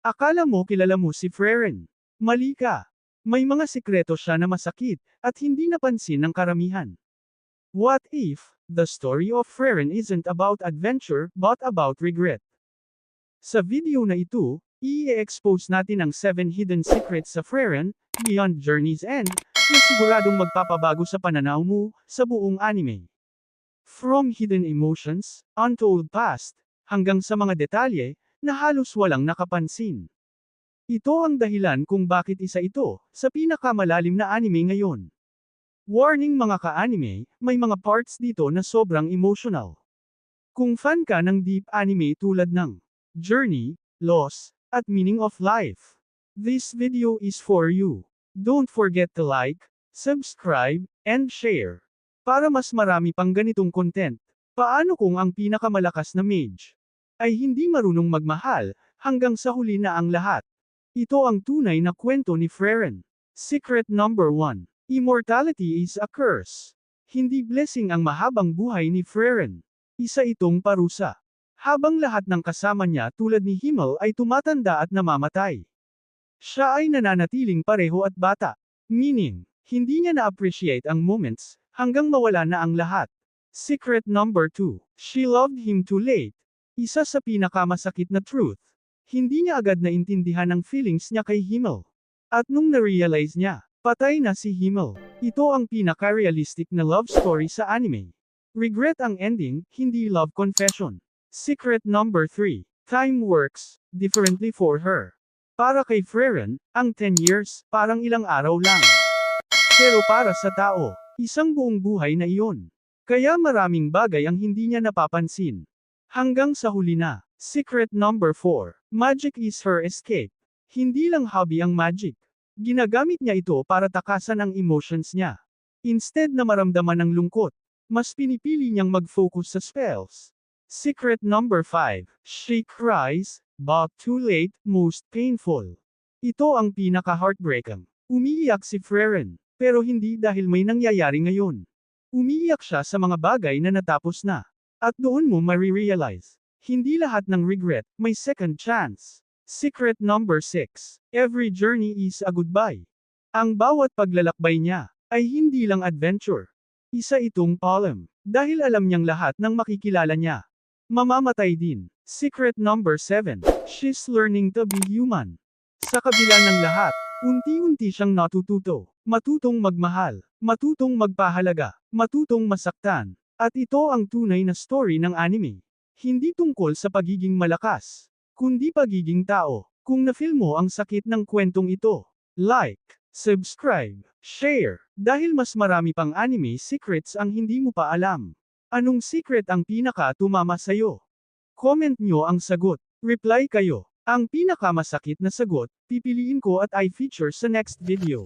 Akala mo kilala mo si Freren. Mali ka. May mga sikreto siya na masakit, at hindi napansin ng karamihan. What if, the story of Freren isn't about adventure, but about regret? Sa video na ito, i-expose natin ang 7 hidden secrets sa Freren, Beyond Journey's End, na siguradong magpapabago sa pananaw mo, sa buong anime. From hidden emotions, untold past, hanggang sa mga detalye, na halos walang nakapansin. Ito ang dahilan kung bakit isa ito, sa pinakamalalim na anime ngayon. Warning mga ka-anime, may mga parts dito na sobrang emotional. Kung fan ka ng deep anime tulad ng Journey, Loss, at Meaning of Life, this video is for you. Don't forget to like, subscribe, and share. Para mas marami pang ganitong content. Paano kung ang pinakamalakas na mage ay hindi marunong magmahal, hanggang sa huli na ang lahat? Ito ang tunay na kwento ni Freren. Secret number 1. Immortality is a curse. Hindi blessing ang mahabang buhay ni Freren. Isa itong parusa. Habang lahat ng kasama niya tulad ni Himmel ay tumatanda at namamatay, siya ay nananatiling pareho at bata. Meaning, hindi niya na-appreciate ang moments, hanggang mawala na ang lahat. Secret number 2. She loved him too late. Isa sa pinakamasakit na truth. Hindi niya agad naintindihan ang feelings niya kay Himmel. At nung na-realize niya, patay na si Himmel. Ito ang pinaka-realistic na love story sa anime. Regret ang ending, hindi love confession. Secret number 3. Time works differently for her. Para kay Freren, ang 10 years, parang ilang araw lang. Pero para sa tao, isang buong buhay na iyon. Kaya maraming bagay ang hindi niya napapansin. Hanggang sa huli na. Secret number 4. Magic is her escape. Hindi lang hobby ang magic. Ginagamit niya ito para takasan ang emotions niya. Instead na maramdaman ang lungkot, mas pinipili niyang mag-focus sa spells. Secret number 5. She cries, but too late, most painful. Ito ang pinaka-heartbreaking. Umiiyak si Freren, pero hindi dahil may nangyayari ngayon. Umiiyak siya sa mga bagay na natapos na. At doon mo marirealize, hindi lahat ng regret may second chance. Secret number 6. Every journey is a goodbye. Ang bawat paglalakbay niya ay hindi lang adventure. Isa itong poem. Dahil alam niyang lahat ng makikilala niya mamamatay din. Secret number 7. She's learning to be human. Sa kabila ng lahat, unti-unti siyang natututo. Matutong magmahal, matutong magpahalaga, matutong masaktan. At ito ang tunay na story ng anime. Hindi tungkol sa pagiging malakas, kundi pagiging tao. Kung na-feel mo ang sakit ng kwentong ito, like, subscribe, share, dahil mas marami pang anime secrets ang hindi mo pa alam. Anong secret ang pinaka-tumama sa'yo? Comment nyo ang sagot. Reply kayo. Ang pinakamasakit na sagot, pipiliin ko at i-feature sa next video.